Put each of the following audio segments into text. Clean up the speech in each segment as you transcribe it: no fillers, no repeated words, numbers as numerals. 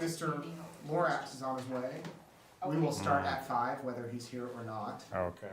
Mr. Lorax is on his way. We will start at 5, whether he's here or not. Okay.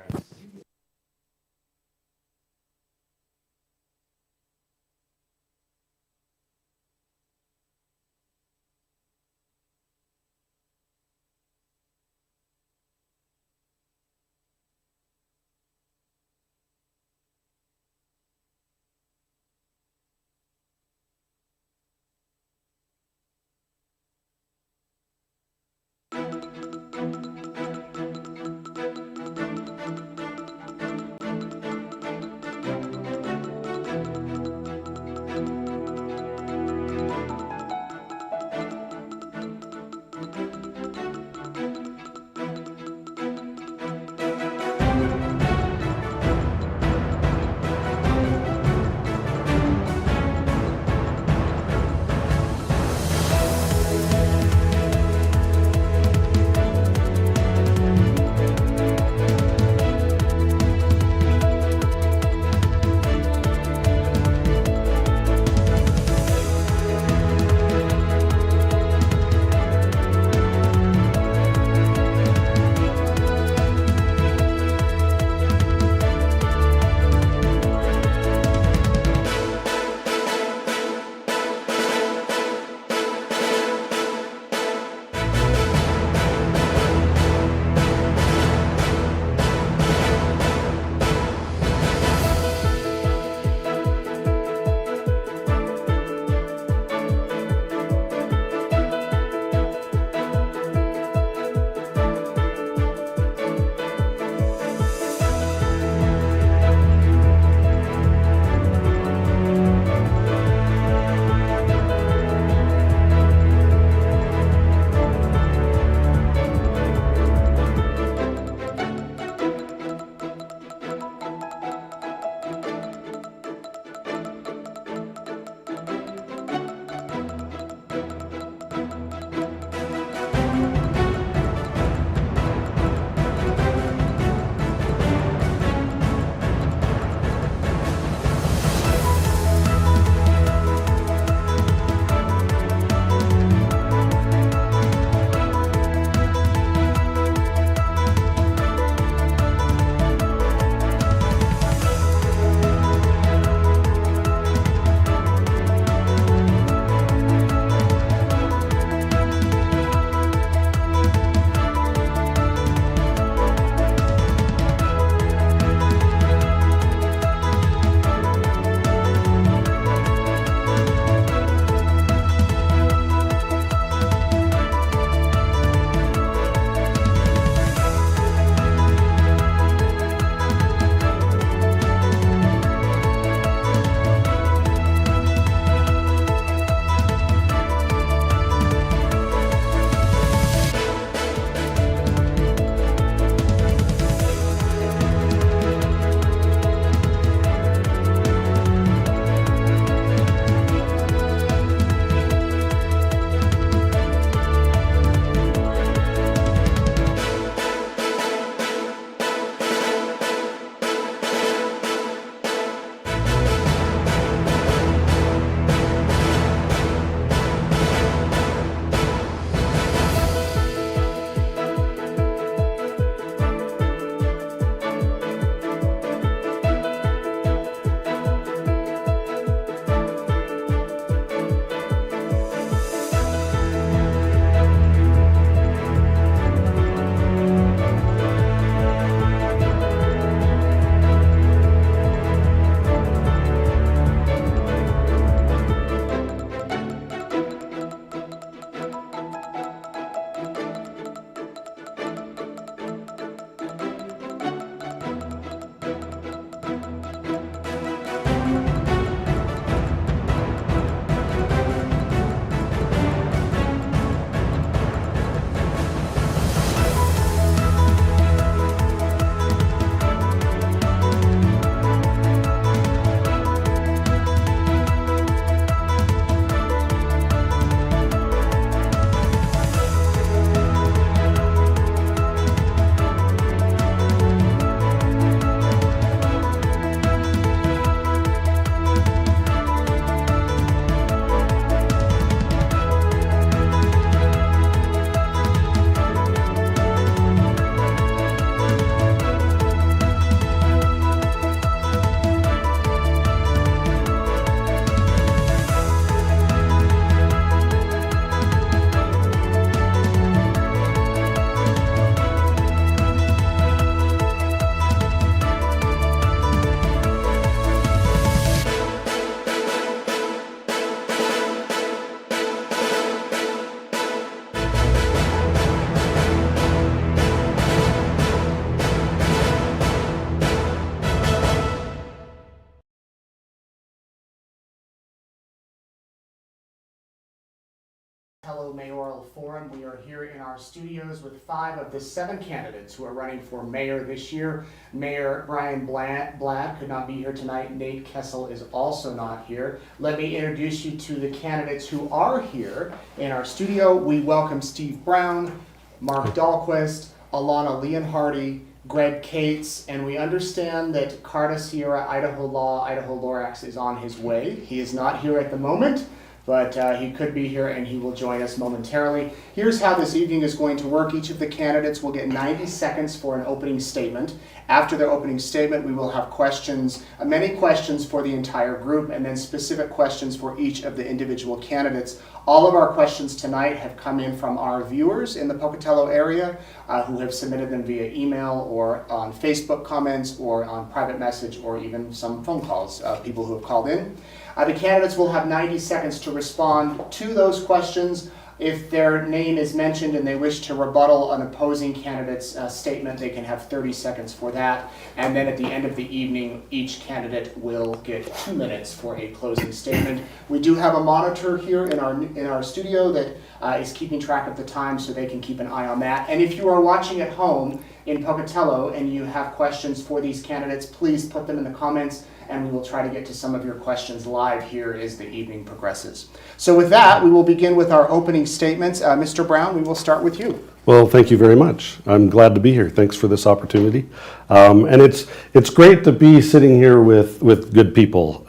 Pocatello Mayoral Forum. We are here in our studios with 5 of the 7 candidates who are running for mayor this year. Mayor Brian Blatt could not be here tonight. Nate Kessel is also not here. Let me introduce you to the candidates who are here in our studio. We welcome Steve Brown, Mark Dahlquist, Alana Leonhardy, Greg Cates, and we understand that Carta Sierra Idaho Lorax is on his way. He is not here at the moment, but he could be here and he will join us momentarily. Here's how this evening is going to work. Each of the candidates will get 90 seconds for an opening statement. After their opening statement, we will have questions, many questions for the entire group, and then specific questions for each of the individual candidates. All of our questions tonight have come in from our viewers in the Pocatello area who have submitted them via email or on Facebook comments or on private message or even some phone calls, people who have called in. The candidates will have 90 seconds to respond to those questions. If their name is mentioned and they wish to rebuttal an opposing candidate's statement, they can have 30 seconds for that. And then at the end of the evening, each candidate will get 2 minutes for a closing statement. We do have a monitor here in our studio that is keeping track of the time, so they can keep an eye on that. And if you are watching at home in Pocatello and you have questions for these candidates, please put them in the comments, and we will try to get to some of your questions live here as the evening progresses. So with that, we will begin with our opening statements. Mr. Brown, we will start with you. Well, thank you very much. I'm glad to be here. Thanks for this opportunity. And it's great to be sitting here with good people.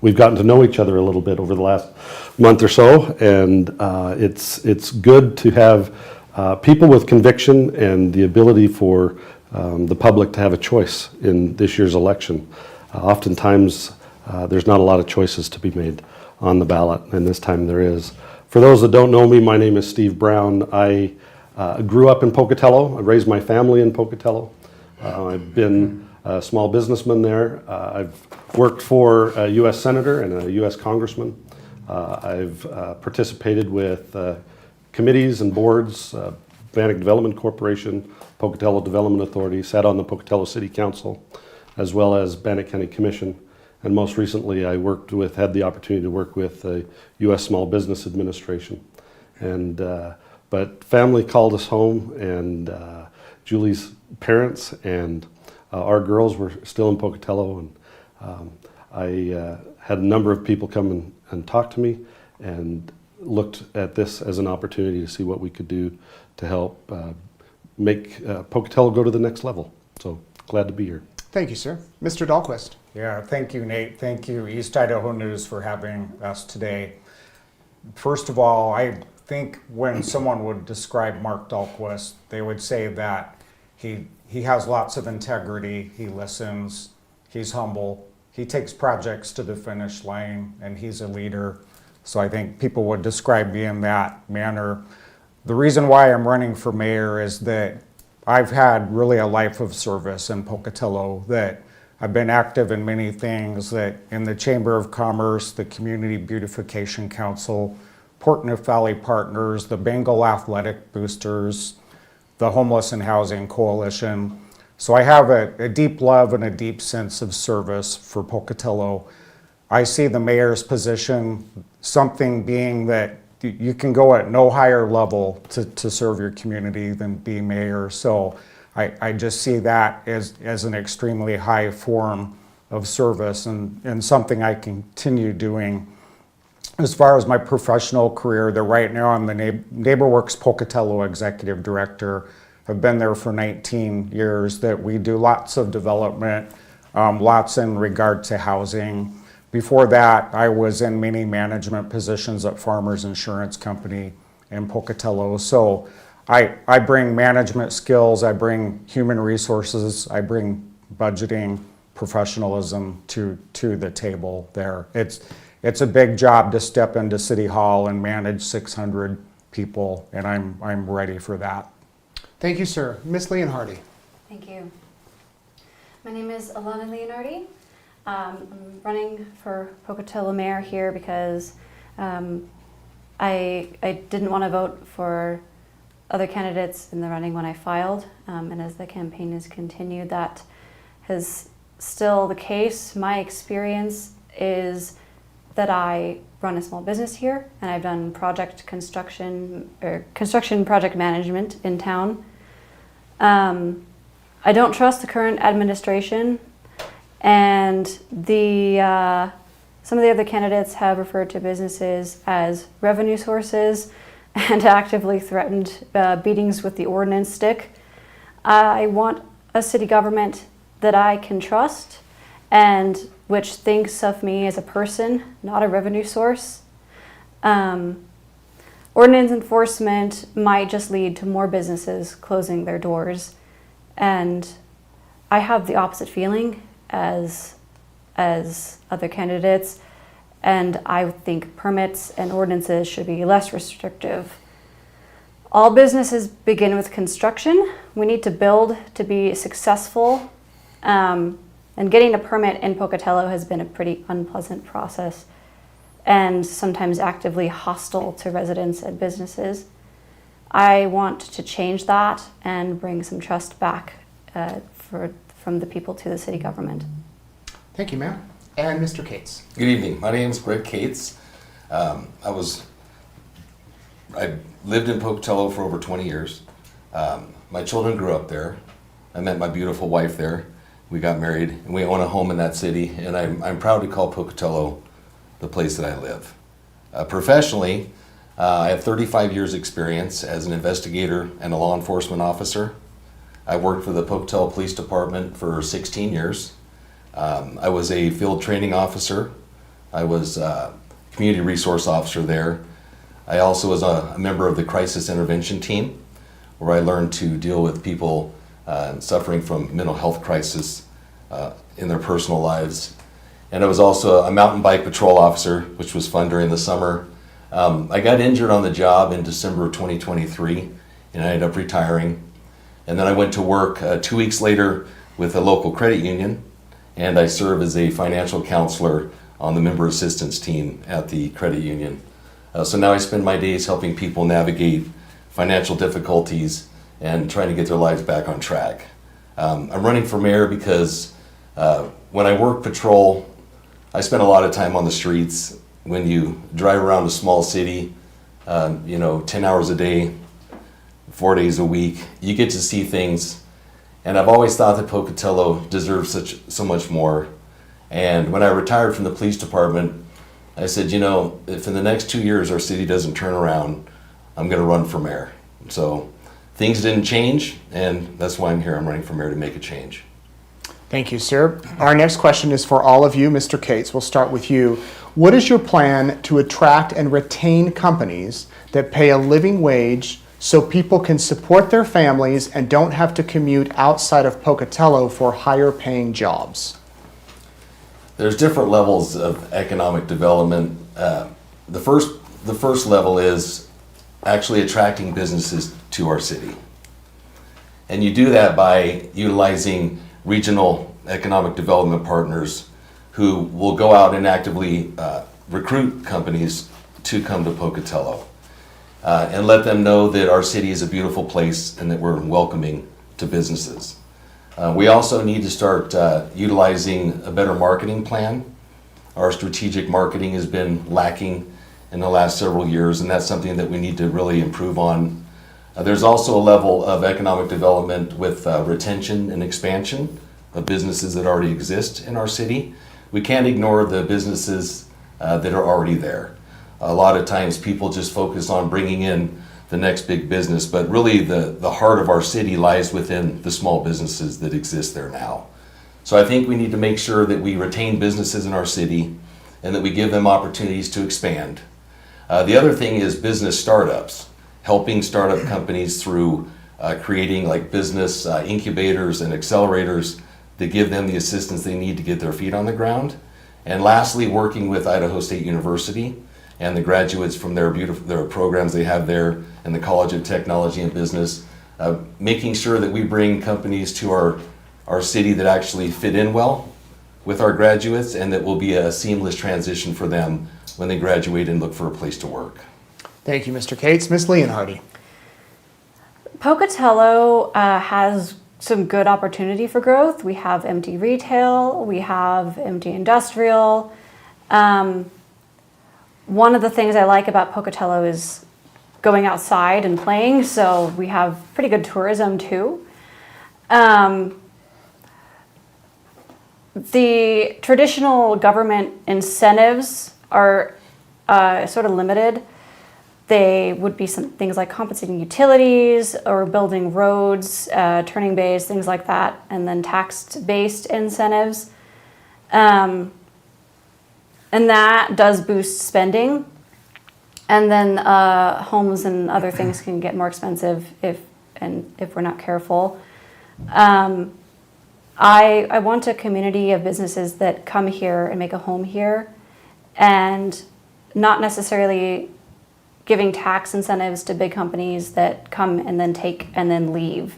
We've gotten to know each other a little bit over the last month or so, and it's good to have people with conviction and the ability for the public to have a choice in this year's election. Oftentimes, there's not a lot of choices to be made on the ballot, and this time there is. For those that don't know me, my name is Steve Brown. I grew up in Pocatello. I raised my family in Pocatello. I've been a small businessman there. I've worked for a U.S. Senator and a U.S. Congressman. I've participated with committees and boards, Bannock Development Corporation, Pocatello Development Authority, sat on the Pocatello City Council, as well as Bannock County Commission. And most recently, I had the opportunity to work with the U.S. Small Business Administration. And but family called us home, and Julie's parents and our girls were still in Pocatello, and I had a number of people come and talk to me, and looked at this as an opportunity to see what we could do to help make Pocatello go to the next level. So glad to be here. Thank you, sir. Mr. Dahlquist. Yeah, thank you, Nate. Thank you, East Idaho News, for having us today. First of all, I think when someone would describe Mark Dahlquist, they would say that he has lots of integrity, he listens, he's humble, he takes projects to the finish line, and he's a leader. So I think people would describe me in that manner. The reason why I'm running for mayor is that I've had really a life of service in Pocatello, that I've been active in many things, that in the Chamber of Commerce, the Community Beautification Council, Portneuf Valley Partners, the Bengal Athletic Boosters, the Homeless and Housing Coalition. So I have a deep love and a deep sense of service for Pocatello. I see the mayor's position something being that you can go at no higher level to serve your community than be mayor. So I just see that as an extremely high form of service and something I continue doing. As far as my professional career, right now I'm the NeighborWorks Pocatello Executive Director. I've been there for 19 years. That we do lots of development, lots in regard to housing. Before that, I was in many management positions at Farmers Insurance Company in Pocatello. So I bring management skills, I bring human resources, I bring budgeting, professionalism to the table there. It's a big job to step into City Hall and manage 600 people, and I'm ready for that. Thank you, sir. Ms. Leonhardy. Thank you. My name is Alana Leonhardy. I'm running for Pocatello Mayor here because I didn't want to vote for other candidates in the running when I filed, and as the campaign has continued, that is still the case. My experience is that I run a small business here, and I've done construction project management in town. I don't trust the current administration, and some of the other candidates have referred to businesses as revenue sources and actively threatened beatings with the ordinance stick. I want a city government that I can trust and which thinks of me as a person, not a revenue source. Ordinance enforcement might just lead to more businesses closing their doors, and I have the opposite feeling as other candidates, and I think permits and ordinances should be less restrictive. All businesses begin with construction. We need to build to be successful, and getting a permit in Pocatello has been a pretty unpleasant process and sometimes actively hostile to residents and businesses. I want to change that and bring some trust back from the people to the city government. Thank you, ma'am. And Mr. Cates. Good evening. My name is Greg Cates. I lived in Pocatello for over 20 years. My children grew up there. I met my beautiful wife there. We got married, and we own a home in that city, and I'm proud to call Pocatello the place that I live. Professionally, I have 35 years experience as an investigator and a law enforcement officer. I worked for the Pocatello Police Department for 16 years. I was a field training officer. I was a community resource officer there. I also was a member of the crisis intervention team, where I learned to deal with people suffering from mental health crisis in their personal lives. And I was also a mountain bike patrol officer, which was fun during the summer. I got injured on the job in December of 2023, and I ended up retiring. And then I went to work 2 weeks later with a local credit union, and I serve as a financial counselor on the member assistance team at the credit union. So now I spend my days helping people navigate financial difficulties and trying to get their lives back on track. I'm running for mayor because when I work patrol, I spend a lot of time on the streets. When you drive around a small city, 10 hours a day, 4 days a week, you get to see things. And I've always thought that Pocatello deserves so much more. And when I retired from the police department, I said, if in the next 2 years our city doesn't turn around, I'm going to run for mayor. So things didn't change, and that's why I'm here. I'm running for mayor to make a change. Thank you, sir. Our next question is for all of you. Mr. Cates, we'll start with you. What is your plan to attract and retain companies that pay a living wage so people can support their families and don't have to commute outside of Pocatello for higher paying jobs? There's different levels of economic development. The first level is actually attracting businesses to our city. And you do that by utilizing regional economic development partners who will go out and actively recruit companies to come to Pocatello and let them know that our city is a beautiful place and that we're welcoming to businesses. We also need to start utilizing a better marketing plan. Our strategic marketing has been lacking in the last several years, and that's something that we need to really improve on. There's also a level of economic development with retention and expansion of businesses that already exist in our city. We can't ignore the businesses that are already there. A lot of times people just focus on bringing in the next big business, but really the heart of our city lies within the small businesses that exist there now. So I think we need to make sure that we retain businesses in our city and that we give them opportunities to expand. The other thing is business startups, helping startup companies through creating like business incubators and accelerators that give them the assistance they need to get their feet on the ground. And lastly, working with Idaho State University and the graduates from their programs they have there in the College of Technology and Business, making sure that we bring companies to our city that actually fit in well with our graduates and that will be a seamless transition for them when they graduate and look for a place to work. Thank you, Mr. Cates. Ms. Leonhardi. Pocatello has some good opportunity for growth. We have empty retail, we have empty industrial. one of the things I like about Pocatello is going outside and playing, so we have pretty good tourism too. The traditional government incentives are sort of limited. They would be some things like compensating utilities or building roads, turning bays, things like that, and then tax-based incentives. And that does boost spending. And then homes and other things can get more expensive if we're not careful. I want a community of businesses that come here and make a home here, and not necessarily giving tax incentives to big companies that come and then take and then leave.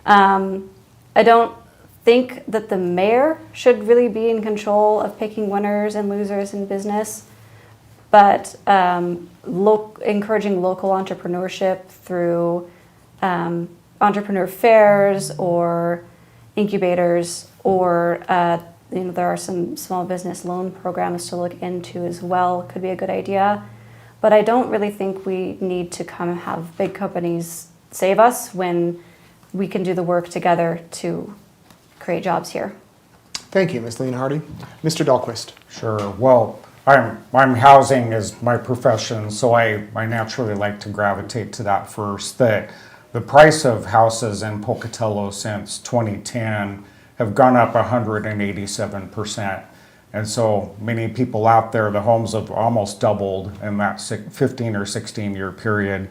I don't think that the mayor should really be in control of picking winners and losers in business, but encouraging local entrepreneurship through entrepreneur fairs or incubators, or there are some small business loan programs to look into as well, could be a good idea. But I don't really think we need to come and have big companies save us when we can do the work together to create jobs here. Thank you, Ms. Leonhardy. Mr. Dahlquist. Sure. Well, I'm housing is my profession, so I naturally like to gravitate to that first. That the price of houses in Pocatello since 2010 have gone up 187%. And so many people out there, the homes have almost doubled in that 15 or 16 year period.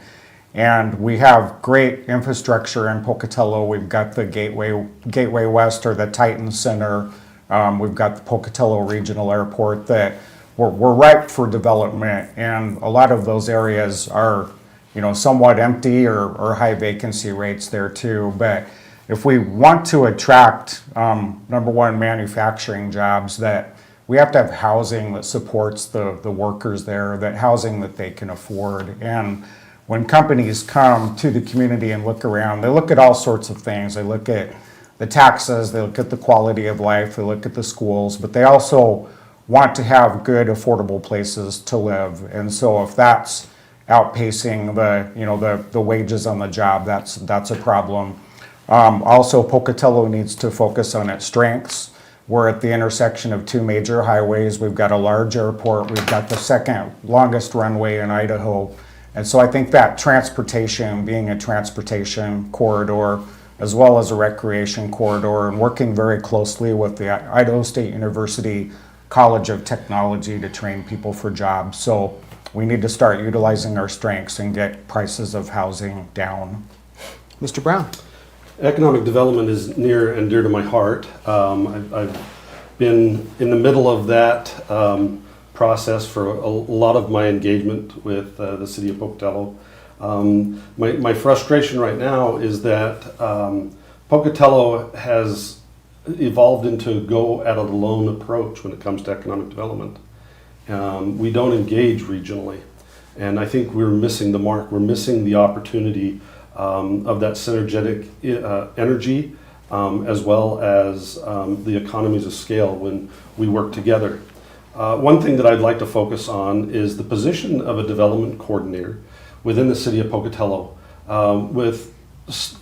And we have great infrastructure in Pocatello. We've got the Gateway West, or the Titan Center. We've got the Pocatello Regional Airport that we're ripe for development. And a lot of those areas are, somewhat empty or high vacancy rates there too. But if we want to attract, number one, manufacturing jobs, that we have to have housing that supports the workers there, that housing that they can afford. And when companies come to the community and look around, they look at all sorts of things. They look at the taxes, they look at the quality of life, they look at the schools, but they also want to have good, affordable places to live. And so if that's outpacing the wages on the job, that's a problem. Also, Pocatello needs to focus on its strengths. We're at the intersection of two major highways. We've got a large airport. We've got the second longest runway in Idaho. And so I think that transportation, being a transportation corridor, as well as a recreation corridor, and working very closely with the Idaho State University College of Technology to train people for jobs. So we need to start utilizing our strengths and get prices of housing down. Mr. Brown. Economic development is near and dear to my heart. I've been in the middle of that process for a lot of my engagement with the city of Pocatello. My frustration right now is that Pocatello has evolved into go at it alone approach when it comes to economic development. We don't engage regionally, and I think we're missing the mark. We're missing the opportunity of that synergetic energy, as well as the economies of scale when we work together. One thing that I'd like to focus on is the position of a development coordinator within the city of Pocatello, with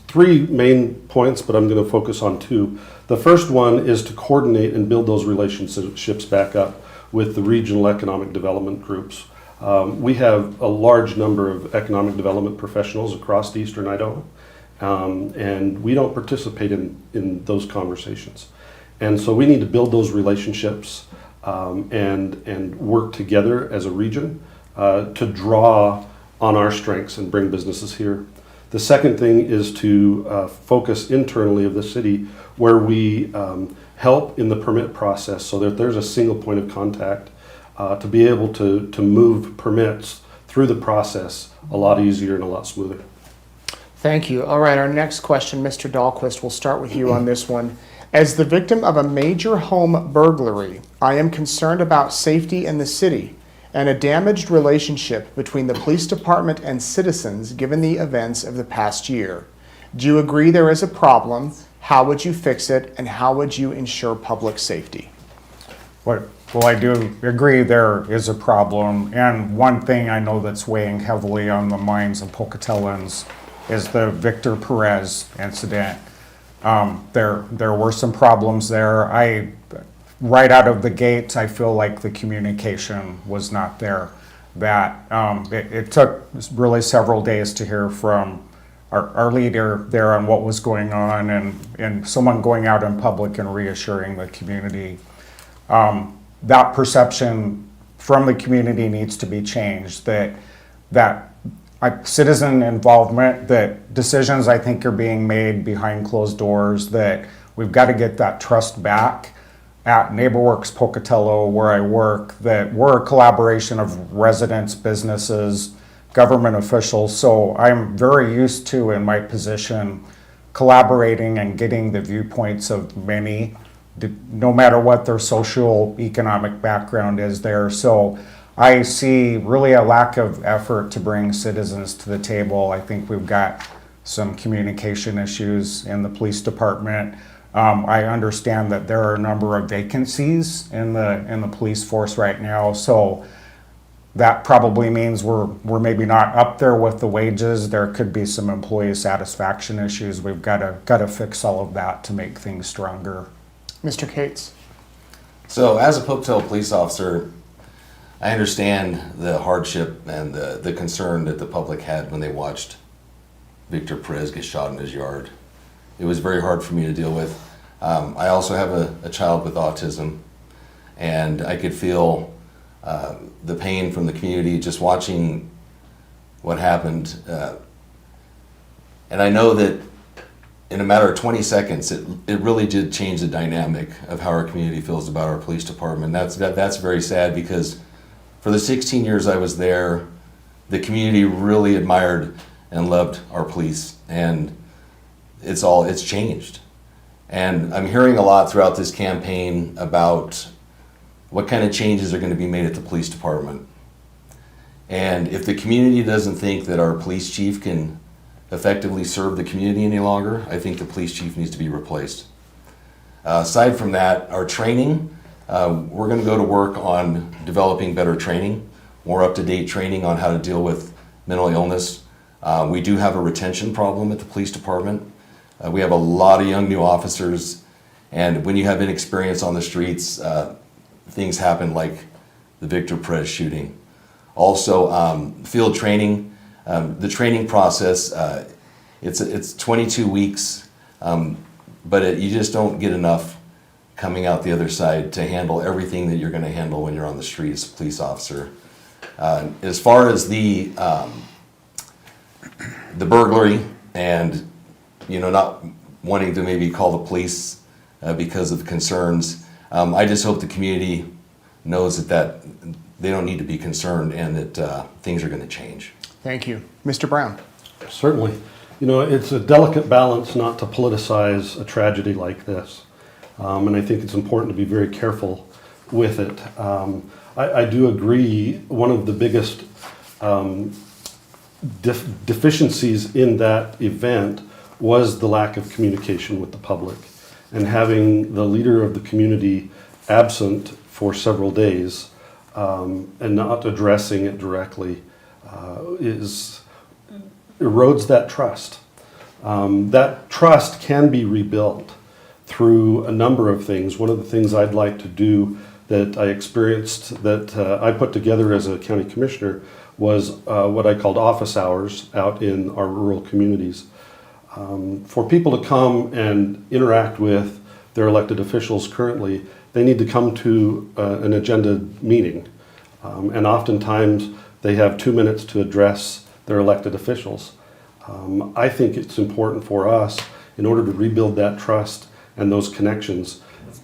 three main points, but I'm going to focus on two. The first one is to coordinate and build those relationships back up with the regional economic development groups. We have a large number of economic development professionals across eastern Idaho, and we don't participate in those conversations. And so we need to build those relationships and work together as a region to draw on our strengths and bring businesses here. The second thing is to focus internally of the city, where we help in the permit process so that there's a single point of contact to be able to move permits through the process a lot easier and a lot smoother. Thank you. All right, our next question, Mr. Dahlquist, we'll start with you on this one. As the victim of a major home burglary, I am concerned about safety in the city and a damaged relationship between the police department and citizens given the events of the past year. Do you agree there is a problem? How would you fix it, and how would you ensure public safety? What Well, I do agree there is a problem, and one thing I know that's weighing heavily on the minds of Pocatelloans is the Victor Perez incident. There were some problems there. Right out of the gate, I feel like the communication was not there. That it took really several days to hear from our leader there on what was going on, and someone going out in public and reassuring the community. That perception from the community needs to be changed, that citizen involvement, that decisions I think are being made behind closed doors, that we've got to get that trust back at NeighborWorks Pocatello, where I work, that we're a collaboration of residents, businesses, government officials. So I'm very used to, in my position, collaborating and getting the viewpoints of many, no matter what their social economic background is there. So I see really a lack of effort to bring citizens to the table. I think we've got some communication issues in the police department. I understand that there are a number of vacancies in the police force right now. So that probably means we're maybe not up there with the wages. There could be some employee satisfaction issues. We've got to fix all of that to make things stronger. Mr. Cates. So as a Pocatello police officer, I understand the hardship and the concern that the public had when they watched Victor Perez get shot in his yard. It was very hard for me to deal with. I also have a child with autism, and I could feel the pain from the community just watching what happened. And I know that in a matter of 20 seconds, it really did change the dynamic of how our community feels about our police department. That's very sad, because for the 16 years I was there, the community really admired and loved our police, and it's changed. And I'm hearing a lot throughout this campaign about what kind of changes are going to be made at the police department. And if the community doesn't think that our police chief can effectively serve the community any longer, I think the police chief needs to be replaced. Aside from that, our training, we're going to go to work on developing better training, more up-to-date training on how to deal with mental illness. We do have a retention problem at the police department. We have a lot of young new officers, and when you have inexperience on the streets, things happen like the Victor Perez shooting. Also, field training. The training process, it's 22 weeks, but you just don't get enough coming out the other side to handle everything that you're going to handle when you're on the street as a police officer. As far as the burglary and not wanting to maybe call the police because of concerns, I just hope the community knows that they don't need to be concerned, and that things are going to change. Thank you. Mr. Brown. Certainly. It's a delicate balance not to politicize a tragedy like this. And I think it's important to be very careful with it. I do agree one of the biggest deficiencies in that event was the lack of communication with the public. And having the leader of the community absent for several days and not addressing it directly erodes that trust. That trust can be rebuilt through a number of things. One of the things I'd like to do that I experienced, that I put together as a county commissioner, was what I called office hours out in our rural communities. For people to come and interact with their elected officials currently, they need to come to an agenda meeting. And oftentimes they have 2 minutes to address their elected officials. I think it's important for us, in order to rebuild that trust and those connections,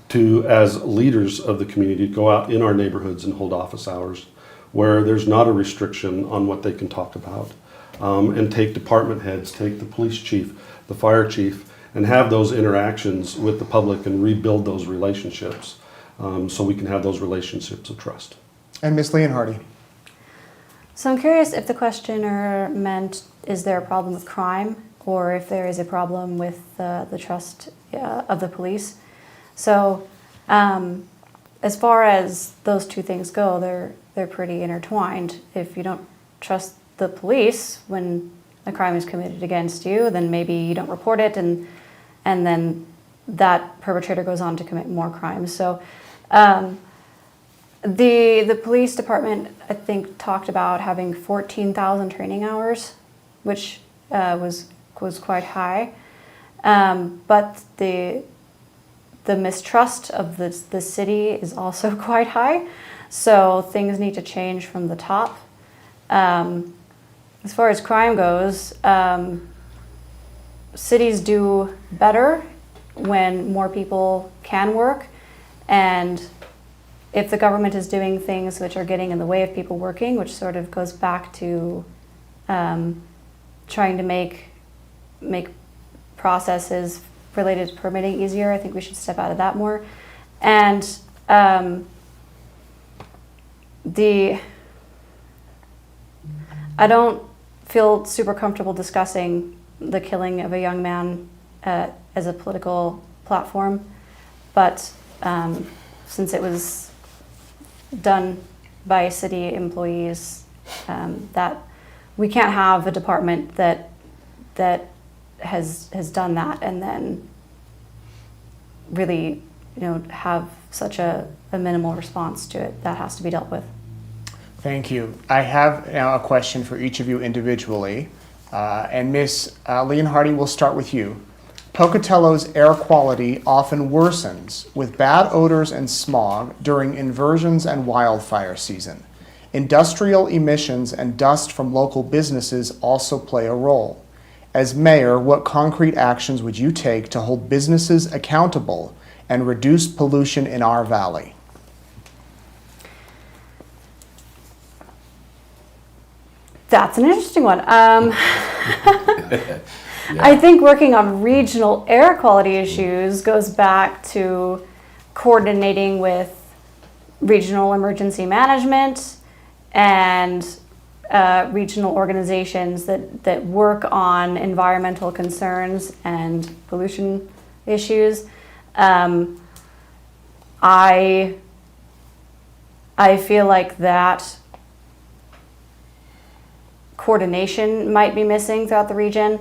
to, as leaders of the community, go out in our neighborhoods and hold office hours where there's not a restriction on what they can talk about, and take department heads, take the police chief, the fire chief, and have those interactions with the public and rebuild those relationships, so we can have those relationships of trust. And Ms. Leonhardy. So I'm curious if the questioner meant, is there a problem with crime, or if there is a problem with the trust of the police? So as far as those two things go, they're pretty intertwined. If you don't trust the police when a crime is committed against you, then maybe you don't report it, and then that perpetrator goes on to commit more crimes. So the police department, I think, talked about having 14,000 training hours, which was quite high. But the mistrust of the city is also quite high. So things need to change from the top. As far as crime goes, cities do better when more people can work, and if the government is doing things which are getting in the way of people working, which sort of goes back to trying to make processes related to permitting easier, I think we should step out of that more. And I don't feel super comfortable discussing the killing of a young man as a political platform, but since it was done by city employees, that we can't have a department that has done that and then really, have such a minimal response to it. That has to be dealt with. Thank you. I have now a question for each of you individually. And Ms. Leonhardi, we'll start with you. Pocatello's air quality often worsens with bad odors and smog during inversions and wildfire season. Industrial emissions and dust from local businesses also play a role. As mayor, what concrete actions would you take to hold businesses accountable and reduce pollution in our valley? That's an interesting one. I think working on regional air quality issues goes back to coordinating with regional emergency management and regional organizations that work on environmental concerns and pollution issues. I feel like that coordination might be missing throughout the region.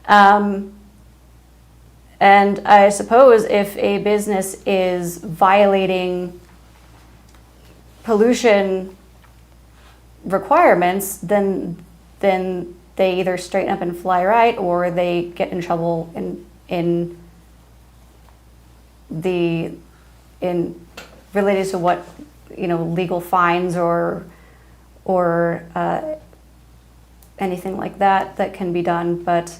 And I suppose if a business is violating pollution requirements, then they either straighten up and fly right, or they get in trouble in related to what, legal fines or anything like that can be done. But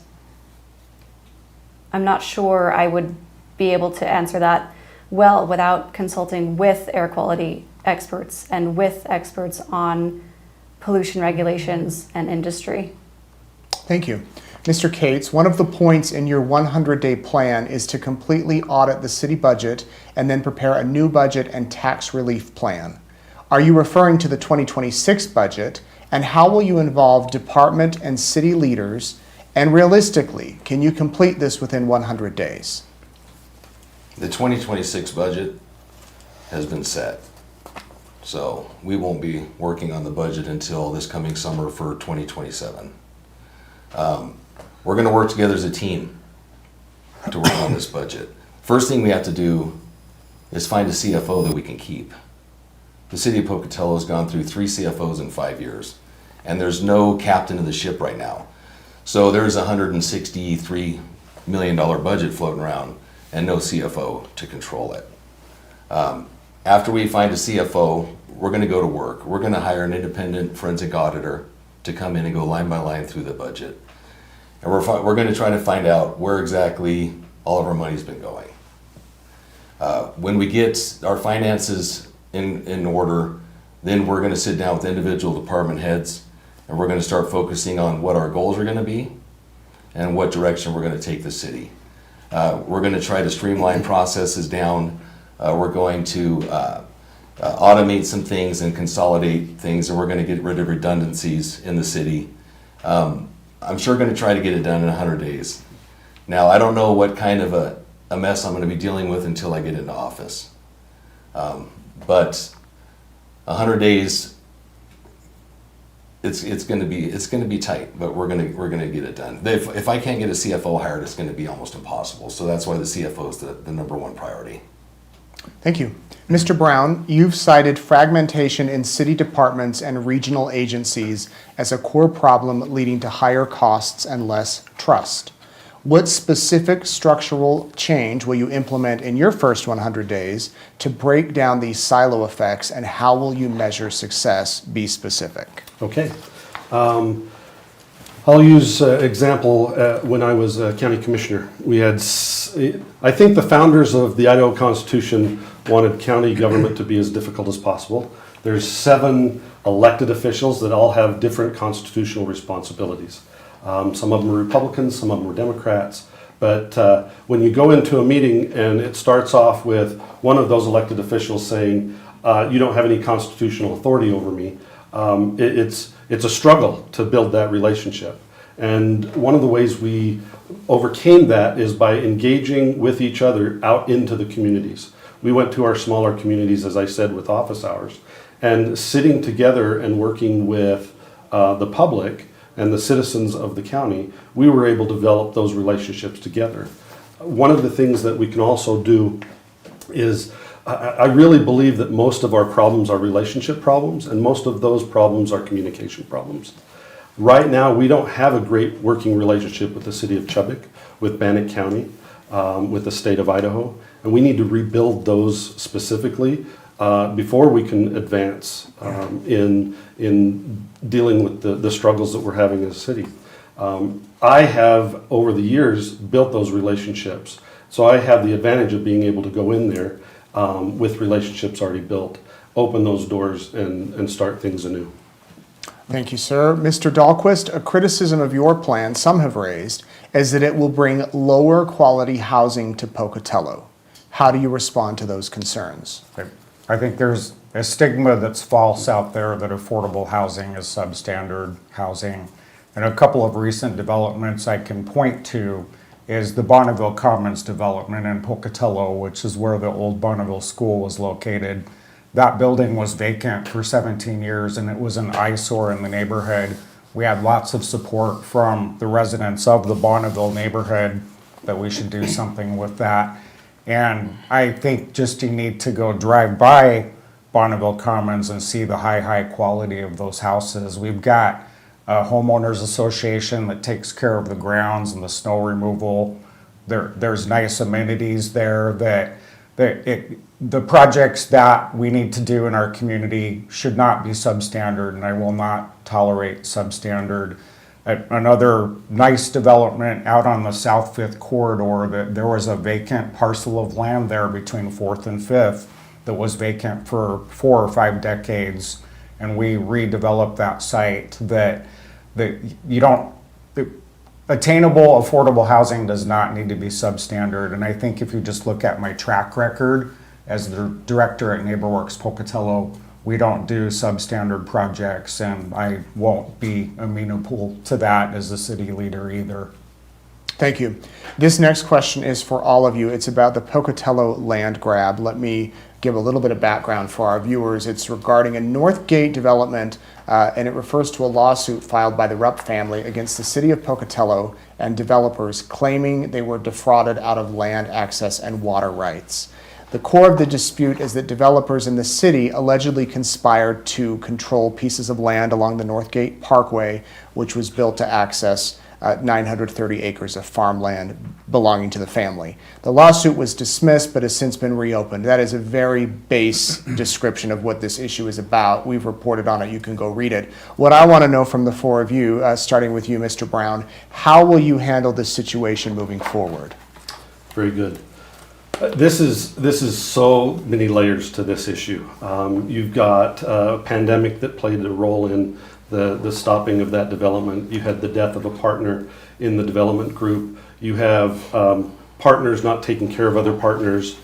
I'm not sure I would be able to answer that well without consulting with air quality experts and with experts on pollution regulations and industry. Thank you. Mr. Cates, one of the points in your 100-day plan is to completely audit the city budget and then prepare a new budget and tax relief plan. Are you referring to the 2026 budget, and how will you involve department and city leaders? And realistically, can you complete this within 100 days? The 2026 budget has been set. So we won't be working on the budget until this coming summer for 2027. We're going to work together as a team to work on this budget. First thing we have to do is find a CFO that we can keep. The city of Pocatello has gone through 3 CFOs in 5 years, and there's no captain of the ship right now. So there's a $163 million budget floating around and no CFO to control it. After we find a CFO, we're going to go to work. We're going to hire an independent forensic auditor to come in and go line by line through the budget. And we're going to try to find out where exactly all of our money's been going. When we get our finances in order, then we're going to sit down with individual department heads, and we're going to start focusing on what our goals are going to be and what direction we're going to take the city. We're going to try to streamline processes down. We're going to automate some things and consolidate things, and we're going to get rid of redundancies in the city. I'm sure going to try to get it done in 100 days. Now, I don't know what kind of a mess I'm going to be dealing with until I get into office. but 100 days, it's going to be tight, but we're going to get it done. If I can't get a CFO hired, it's going to be almost impossible. So that's why the CFO is the number one priority. Thank you. Mr. Brown, you've cited fragmentation in city departments and regional agencies as a core problem leading to higher costs and less trust. What specific structural change will you implement in your first 100 days to break down these silo effects, and how will you measure success? Be specific. Okay. I'll use example when I was a county commissioner. We had, I think the founders of the Idaho Constitution wanted county government to be as difficult as possible. There's 7 elected officials that all have different constitutional responsibilities. Some of them are Republicans, some of them are Democrats. But when you go into a meeting and it starts off with one of those elected officials saying, you don't have any constitutional authority over me, it's a struggle to build that relationship. And one of the ways we overcame that is by engaging with each other out into the communities. We went to our smaller communities, as I said, with office hours, and sitting together and working with the public and the citizens of the county, we were able to develop those relationships together. One of the things that we can also do is, I really believe that most of our problems are relationship problems, and most of those problems are communication problems. Right now, we don't have a great working relationship with the city of Chubbuck, with Bannock County, with the state of Idaho, and we need to rebuild those specifically before we can advance in dealing with the struggles that we're having as a city. I have, over the years, built those relationships, so I have the advantage of being able to go in there with relationships already built, open those doors and start things anew. Thank you, sir. Mr. Dahlquist, a criticism of your plan some have raised is that it will bring lower quality housing to Pocatello. How do you respond to those concerns? I think there's a stigma that's false out there that affordable housing is substandard housing. And a couple of recent developments I can point to is the Bonneville Commons development in Pocatello, which is where the old Bonneville School was located. That building was vacant for 17 years and it was an eyesore in the neighborhood. We had lots of support from the residents of the Bonneville neighborhood that we should do something with that. And I think just you need to go drive by Bonneville Commons and see the high quality of those houses. We've got a homeowners association that takes care of the grounds and the snow removal. There's nice amenities there that the projects that we need to do in our community should not be substandard, and I will not tolerate substandard. Another nice development out on the South 5th corridor, that there was a vacant parcel of land there between 4th and 5th that was vacant for 4 or 5 decades, and we redeveloped that site. That you don't, attainable, affordable housing does not need to be substandard. And I think if you just look at my track record as the director at NeighborWorks Pocatello, we don't do substandard projects, and I won't be amenable to that as a city leader either. Thank you. This next question is for all of you. It's about the Pocatello land grab. Let me give a little bit of background for our viewers. It's regarding a Northgate development, and it refers to a lawsuit filed by the Rupp family against the city of Pocatello and developers claiming they were defrauded out of land access and water rights. The core of the dispute is that developers in the city allegedly conspired to control pieces of land along the Northgate Parkway, which was built to access 930 acres of farmland belonging to the family. The lawsuit was dismissed but has since been reopened. That is a very base description of what this issue is about. We've reported on it. You can go read it. What I want to know from the 4 of you, starting with you, Mr. Brown, how will you handle this situation moving forward? Very good. This is so many layers to this issue. You've got a pandemic that played a role in the stopping of that development. You had the death of a partner in the development group. You have partners not taking care of other partners,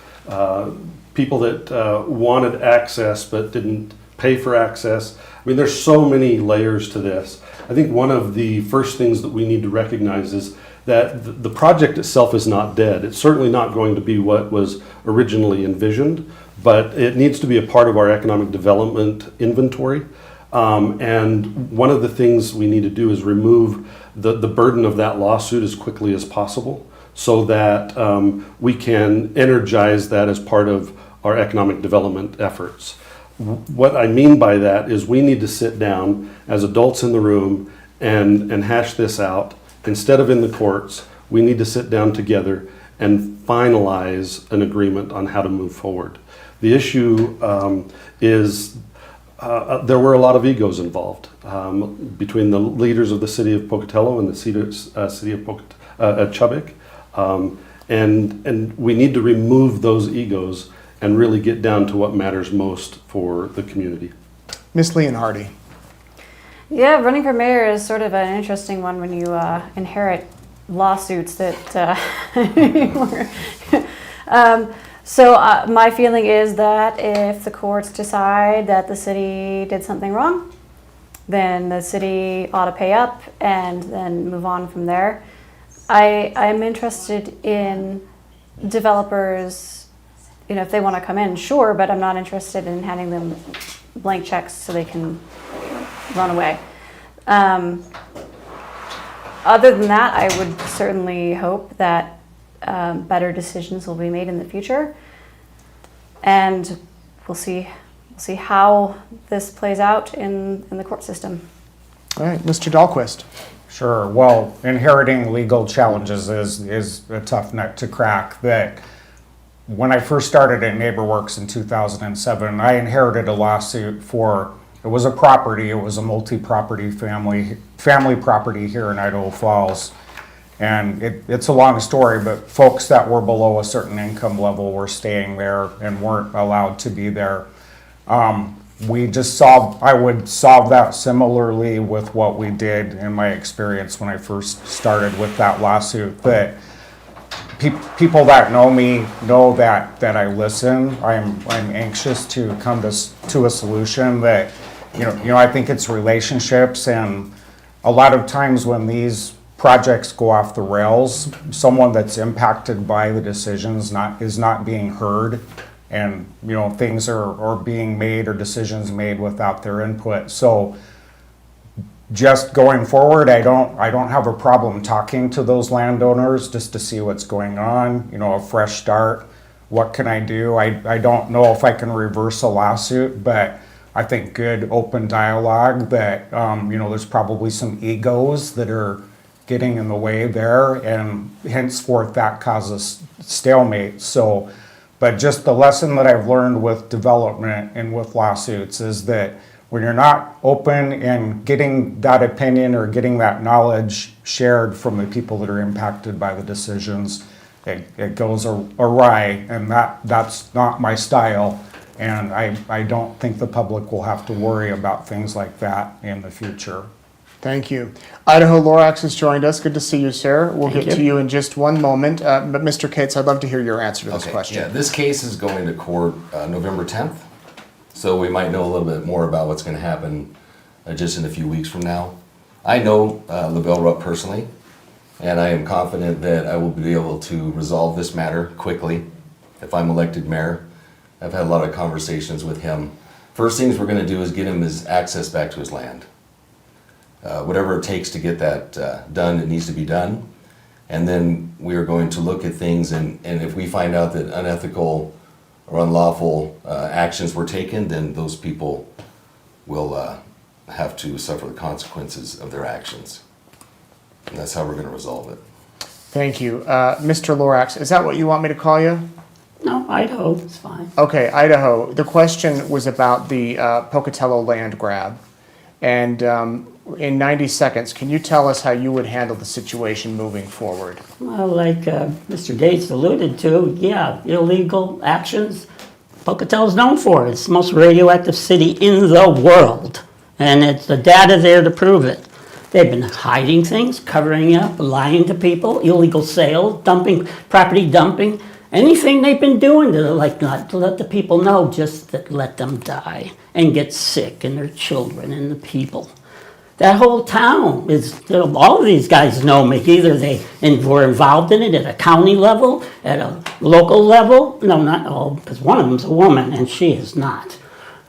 people that wanted access but didn't pay for access. I mean, there's so many layers to this. I think one of the first things that we need to recognize is that the project itself is not dead. It's certainly not going to be what was originally envisioned, but it needs to be a part of our economic development inventory. And one of the things we need to do is remove the burden of that lawsuit as quickly as possible so that we can energize that as part of our economic development efforts. What I mean by that is we need to sit down as adults in the room and hash this out. Instead of in the courts, we need to sit down together and finalize an agreement on how to move forward. The issue is there were a lot of egos involved between the leaders of the city of Pocatello and the city of Chubbuck. And we need to remove those egos and really get down to what matters most for the community. Ms. Leonhardy. Yeah, running for mayor is sort of an interesting one when you inherit lawsuits that. So my feeling is that if the courts decide that the city did something wrong, then the city ought to pay up and then move on from there. I'm interested in developers, if they want to come in, sure, but I'm not interested in handing them blank checks so they can run away. Other than that, I would certainly hope that better decisions will be made in the future, and we'll see how this plays out in the court system. All right, Mr. Dahlquist. Sure. Well, inheriting legal challenges is a tough nut to crack. That when I first started at NeighborWorks in 2007, I inherited a lawsuit for, it was a property, it was a multi-property family property here in Idaho Falls. And it's a long story, but folks that were below a certain income level were staying there and weren't allowed to be there. I would solve that similarly with what we did in my experience when I first started with that lawsuit. That people that know me know that I listen. I'm anxious to come to a solution. That I think it's relationships, and a lot of times when these projects go off the rails, someone that's impacted by the decisions is not being heard, and things are being made or decisions made without their input. So just going forward, I don't have a problem talking to those landowners just to see what's going on, a fresh start. What can I do? I don't know if I can reverse a lawsuit, but I think good open dialogue that, there's probably some egos that are getting in the way there, and henceforth that causes stalemate. So, but just the lesson that I've learned with development and with lawsuits is that when you're not open and getting that opinion or getting that knowledge shared from the people that are impacted by the decisions, it goes awry, and that's not my style. And I don't think the public will have to worry about things like that in the future. Thank you. Idaho Lorax has joined us. Good to see you, sir. We'll get to you in just one moment. But Mr. Cates, I'd love to hear your answer to this question. Yeah, this case is going to court November 10th. So we might know a little bit more about what's going to happen just in a few weeks from now. I know LaBelle Rupp personally, and I am confident that I will be able to resolve this matter quickly if I'm elected mayor. I've had a lot of conversations with him. First things we're going to do is get him his access back to his land. Whatever it takes to get that done, it needs to be done. And then we are going to look at things, and if we find out that unethical or unlawful actions were taken, then those people will have to suffer the consequences of their actions. And that's how we're going to resolve it. Thank you. Mr. Lorax, is that what you want me to call you? No, Idaho, it's fine. Okay, Idaho. The question was about the Pocatello land grab. And in 90 seconds, can you tell us how you would handle the situation moving forward? Well, like Mr. Gates alluded to, yeah, illegal actions. Pocatello's known for it. It's the most radioactive city in the world. And it's the data there to prove it. They've been hiding things, covering up, lying to people, illegal sales, dumping, property dumping. Anything they've been doing to not to let the people know, just that let them die and get sick, and their children and the people. That whole town is, all of these guys know me. Either they were involved in it at a county level, at a local level. No, not all, because one of them's a woman and she is not.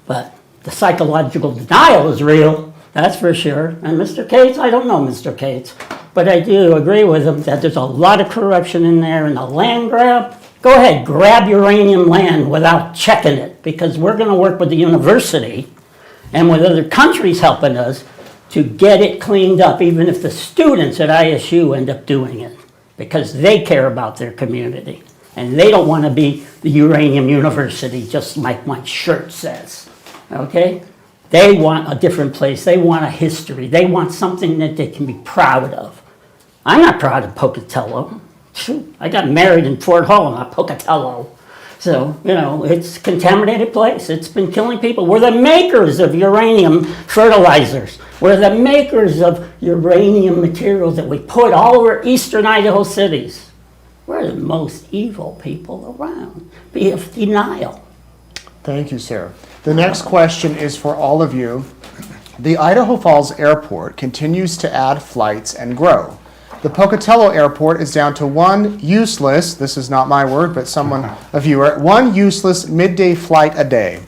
But the psychological denial is real, that's for sure. And Mr. Cates, I don't know Mr. Cates, but I do agree with him that there's a lot of corruption in there and the land grab. Go ahead, grab uranium land without checking it, because we're going to work with the university and with other countries helping us to get it cleaned up, even if the students at ISU end up doing it, because they care about their community. And they don't want to be the uranium university, just like my shirt says, okay? They want a different place. They want a history. They want something that they can be proud of. I'm not proud of Pocatello. Shoot, I got married in Fort Hall, not Pocatello. So, it's a contaminated place. It's been killing people. We're the makers of uranium fertilizers. We're the makers of uranium materials that we put all over eastern Idaho cities. We're the most evil people around. Be of denial. Thank you, sir. The next question is for all of you. The Idaho Falls Airport continues to add flights and grow. The Pocatello Airport is down to one useless, this is not my word, but a viewer, one useless midday flight a day.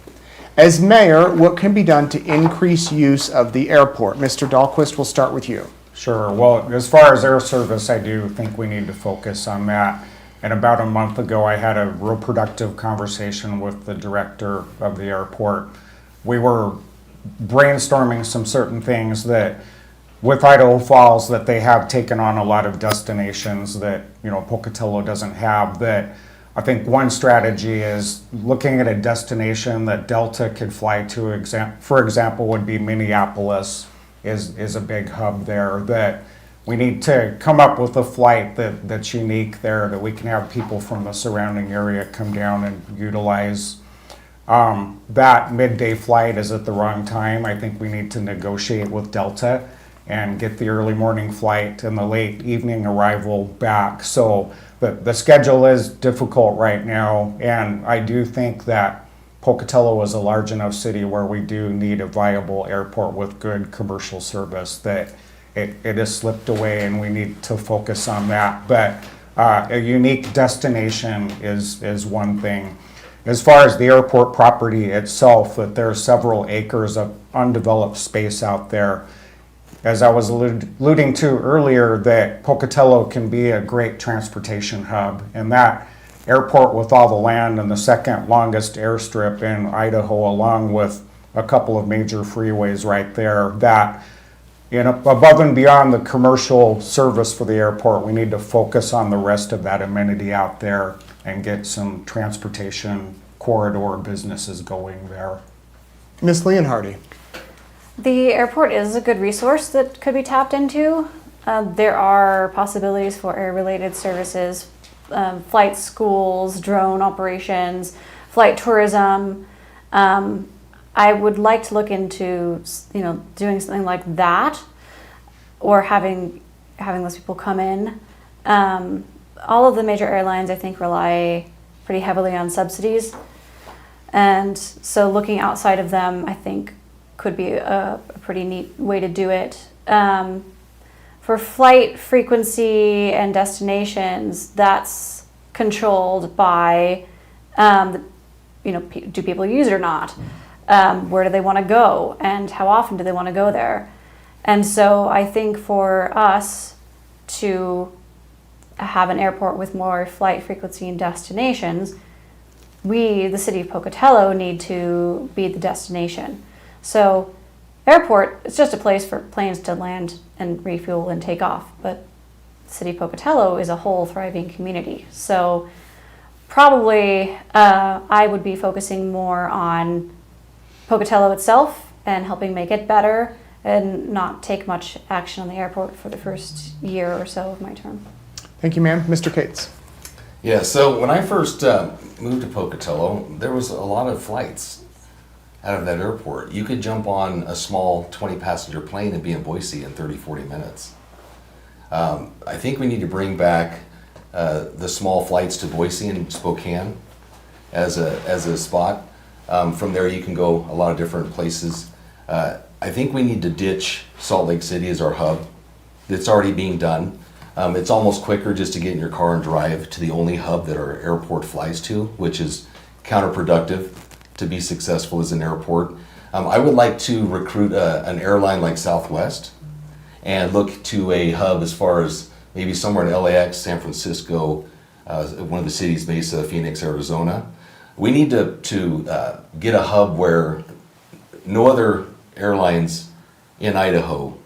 As mayor, what can be done to increase use of the airport? Mr. Dahlquist, we'll start with you. Sure. Well, as far as air service, I do think we need to focus on that. And about a month ago, I had a real productive conversation with the director of the airport. We were brainstorming some certain things that, with Idaho Falls, that they have taken on a lot of destinations that, Pocatello doesn't have. That I think one strategy is looking at a destination that Delta could fly to. For example, would be Minneapolis is a big hub there. That we need to come up with a flight that's unique there, that we can have people from the surrounding area come down and utilize. That midday flight is at the wrong time. I think we need to negotiate with Delta and get the early morning flight and the late evening arrival back. So the schedule is difficult right now, and I do think that Pocatello is a large enough city where we do need a viable airport with good commercial service, that it has slipped away and we need to focus on that. But a unique destination is one thing. As far as the airport property itself, that there are several acres of undeveloped space out there. As I was alluding to earlier, that Pocatello can be a great transportation hub, and that airport with all the land and the second longest airstrip in Idaho, along with a couple of major freeways right there, that above and beyond the commercial service for the airport, we need to focus on the rest of that amenity out there and get some transportation corridor businesses going there. Ms. Leonhardy. The airport is a good resource that could be tapped into. There are possibilities for air-related services, flight schools, drone operations, flight tourism. I would like to look into, doing something like that, or having those people come in. All of the major airlines, I think, rely pretty heavily on subsidies, and so looking outside of them, I think, could be a pretty neat way to do it. For flight frequency and destinations, that's controlled by, do people use it or not? Where do they want to go? And how often do they want to go there? And so I think for us to have an airport with more flight frequency and destinations, we, the city of Pocatello, need to be the destination. So airport, it's just a place for planes to land and refuel and take off, but the city of Pocatello is a whole thriving community. So probably I would be focusing more on Pocatello itself and helping make it better, and not take much action on the airport for the first year or so of my term. Thank you, ma'am. Mr. Cates. Yeah, so when I first moved to Pocatello, there was a lot of flights out of that airport. You could jump on a small 20-passenger plane and be in Boise in 30, 40 minutes. I think we need to bring back the small flights to Boise and Spokane as a spot. From there you can go a lot of different places. I think we need to ditch Salt Lake City as our hub. It's already being done. It's almost quicker just to get in your car and drive to the only hub that our airport flies to, which is counterproductive to be successful as an airport. I would like to recruit an airline like Southwest and look to a hub as far as maybe somewhere in LAX, San Francisco, one of the cities, Mesa, Phoenix, Arizona. We need to get a hub where no other airlines in Idaho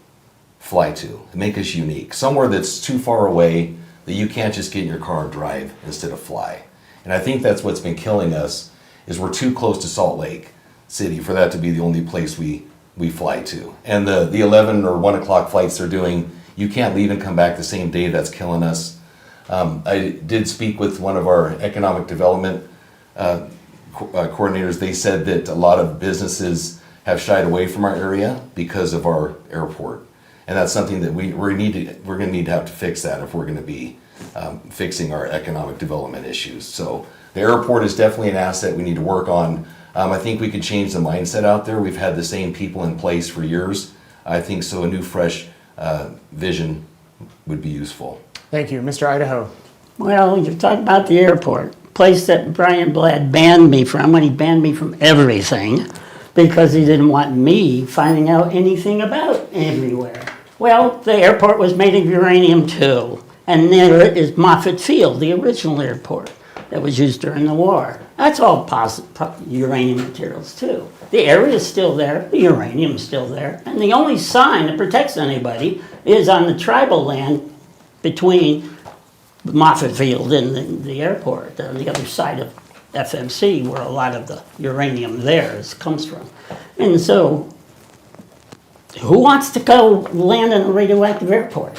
fly to, make us unique. Somewhere that's too far away that you can't just get in your car and drive instead of fly. And I think that's what's been killing us, is we're too close to Salt Lake City for that to be the only place we fly to. And the 11 or 1 o'clock flights they're doing, you can't leave and come back the same day. That's killing us. I did speak with one of our economic development coordinators. They said that a lot of businesses have shied away from our area because of our airport. And that's something that we're going to need to have to fix that if we're going to be fixing our economic development issues. So the airport is definitely an asset we need to work on. I think we could change the mindset out there. We've had the same people in place for years. I think so a new, fresh vision would be useful. Thank you. Mr. Idaho. Well, you're talking about the airport, place that Brian Blatt banned me from when he banned me from everything because he didn't want me finding out anything about everywhere. Well, the airport was made of uranium too, and there is Moffett Field, the original airport that was used during the war. That's all uranium materials too. The area is still there, the uranium is still there, and the only sign that protects anybody is on the tribal land between Moffett Field and the airport, on the other side of FMC, where a lot of the uranium there comes from. And so, who wants to go land in a radioactive airport?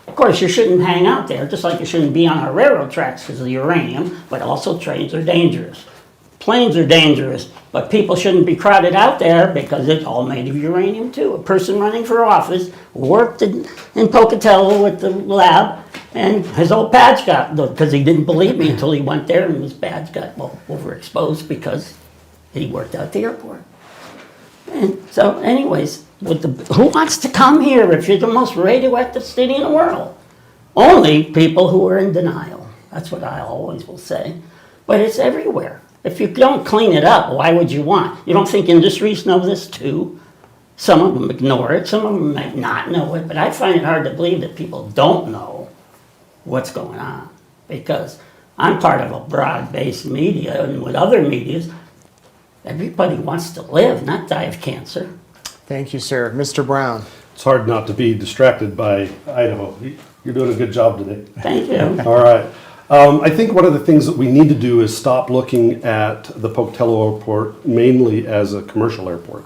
Of course, you shouldn't hang out there, just like you shouldn't be on our railroad tracks because of the uranium, but also trains are dangerous. Planes are dangerous, but people shouldn't be crowded out there because it's all made of uranium too. A person running for office worked in Pocatello with the lab, and his old badge got, because he didn't believe me until he went there, and his badge got overexposed because he worked out the airport. And so anyways, who wants to come here if you're the most radioactive city in the world? Only people who are in denial. That's what I always will say. But it's everywhere. If you don't clean it up, why would you want? You don't think industries know this too? Some of them ignore it, some of them might not know it, but I find it hard to believe that people don't know what's going on. Because I'm part of a broad-based media, and with other medias, everybody wants to live, not die of cancer. Thank you, sir. Mr. Brown. It's hard not to be distracted by Idaho. You're doing a good job today. Thank you. All right. I think one of the things that we need to do is stop looking at the Pocatello Airport mainly as a commercial airport.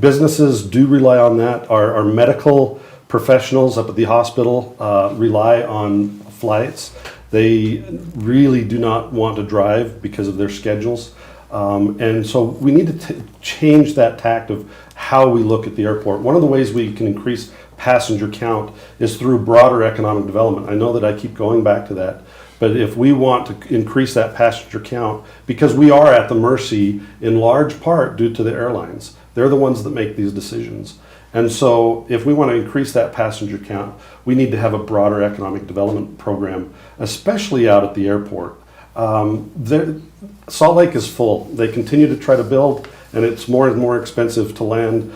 Businesses do rely on that. Our medical professionals up at the hospital rely on flights. They really do not want to drive because of their schedules. And so we need to change that tact of how we look at the airport. One of the ways we can increase passenger count is through broader economic development. I know that I keep going back to that, but if we want to increase that passenger count, because we are at the mercy in large part due to the airlines. They're the ones that make these decisions. And so if we want to increase that passenger count, we need to have a broader economic development program, especially out at the airport. Salt Lake is full. They continue to try to build, and it's more and more expensive to land.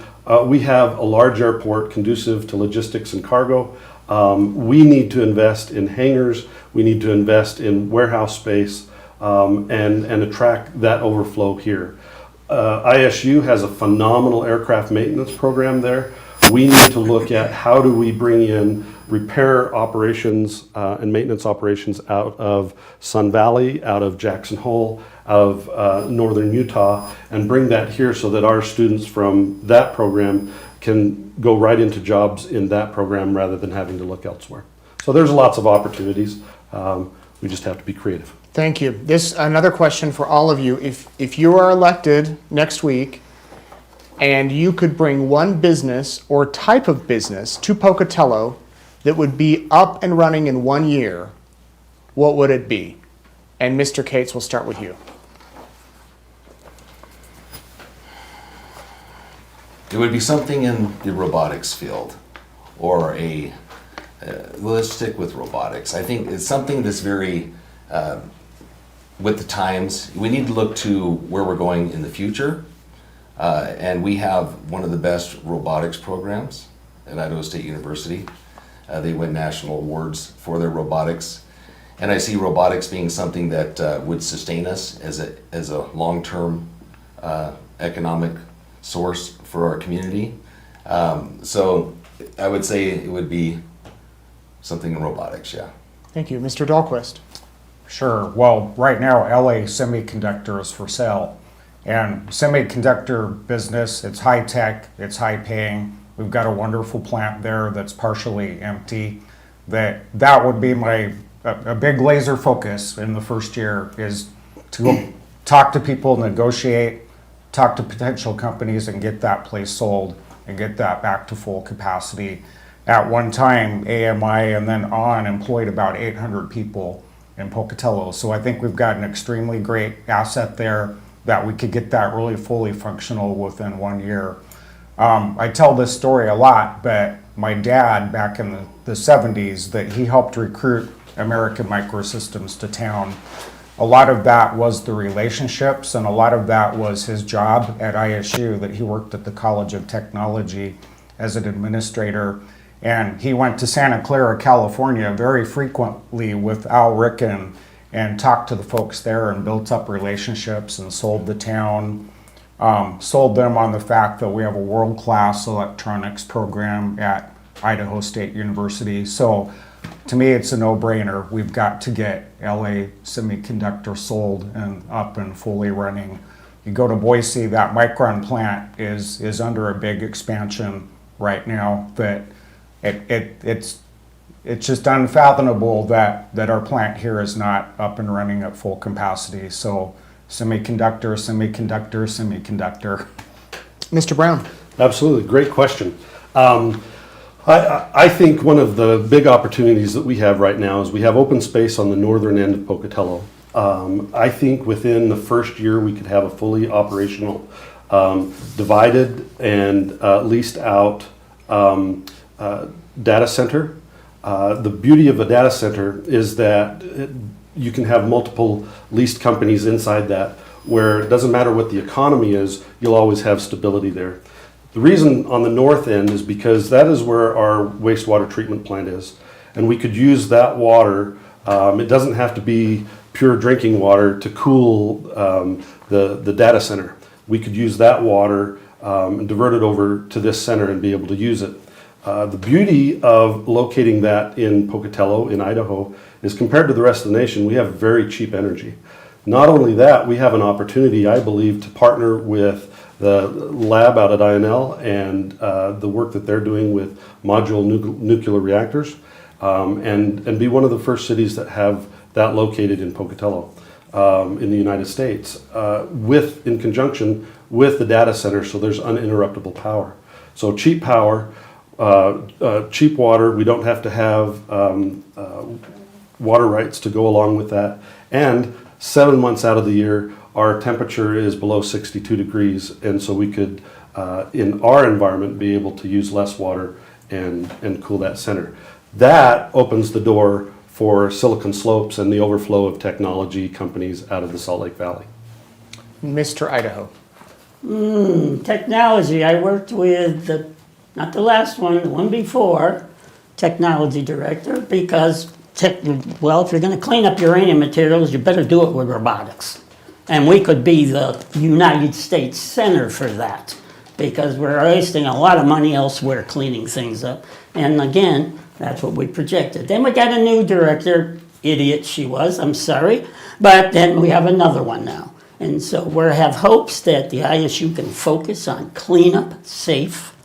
We have a large airport conducive to logistics and cargo. We need to invest in hangars. We need to invest in warehouse space and attract that overflow here. ISU has a phenomenal aircraft maintenance program there. We need to look at how do we bring in repair operations and maintenance operations out of Sun Valley, out of Jackson Hole, out of northern Utah, and bring that here so that our students from that program can go right into jobs in that program rather than having to look elsewhere. So there's lots of opportunities. We just have to be creative. Thank you. Another question for all of you. If you are elected next week and you could bring one business or type of business to Pocatello that would be up and running in 1 year, what would it be? And Mr. Cates, we'll start with you. It it would be something in the robotics field, or let's stick with robotics. I think it's something that's very, with the times. We need to look to where we're going in the future. And we have one of the best robotics programs at Idaho State University. They win national awards for their robotics. And I see robotics being something that would sustain us as a long-term economic source for our community. So I would say it would be something in robotics, yeah. Thank you. Mr. Dahlquist. Sure. Well, right now, LA Semiconductor is for sale. And semiconductor business, it's high tech, it's high paying. We've got a wonderful plant there that's partially empty. That would be a big laser focus in the first year, is to go talk to people, negotiate, talk to potential companies, and get that place sold and get that back to full capacity. At one time, AMI and then on employed about 800 people in Pocatello. So I think we've got an extremely great asset there that we could get that really fully functional within 1 year. I tell this story a lot, but my dad back in the 70s, that he helped recruit American Microsystems to town. A lot of that was the relationships, and a lot of that was his job at ISU, that he worked at the College of Technology as an administrator. And he went to Santa Clara, California very frequently with Al Ricken and talked to the folks there and built up relationships and sold the town, sold them on the fact that we have a world-class electronics program at Idaho State University. So to me, it's a no-brainer. We've got to get LA Semiconductor sold and up and fully running. You go to Boise, that Micron plant is under a big expansion right now, that it's just unfathomable that our plant here is not up and running at full capacity. So semiconductor. Mr. Brown. Absolutely, great question. I think one of the big opportunities that we have right now is we have open space on the northern end of Pocatello. I think within the first year we could have a fully operational, divided and leased out data center. The beauty of a data center is that you can have multiple leased companies inside that, where it doesn't matter what the economy is, you'll always have stability there. The reason on the north end is because that is where our wastewater treatment plant is, and we could use that water. It doesn't have to be pure drinking water to cool the data center. We could use that water and divert it over to this center and be able to use it. The beauty of locating that in Pocatello, in Idaho, is compared to the rest of the nation, we have very cheap energy. Not only that, we have an opportunity, I believe, to partner with the lab out at INL and the work that they're doing with modular nuclear reactors, and be one of the first cities that have that located in Pocatello in the United States, in conjunction with the data center, so there's uninterruptible power. So cheap power, cheap water, we don't have to have water rights to go along with that, and 7 months out of the year our temperature is below 62 degrees, and so we could in our environment be able to use less water and cool that center. That opens the door for Silicon Slopes and the overflow of technology companies out of the Salt Lake Valley. Mr. Idaho. Technology, I worked with not the last one, the one before, technology director, because, if you're going to clean up uranium materials, you better do it with robotics. And we could be the United States center for that, because we're wasting a lot of money elsewhere cleaning things up. And again, that's what we projected. Then we got a new director, idiot she was, I'm sorry, but then we have another one now. And so we have hopes that the ISU can focus on cleanup, safe.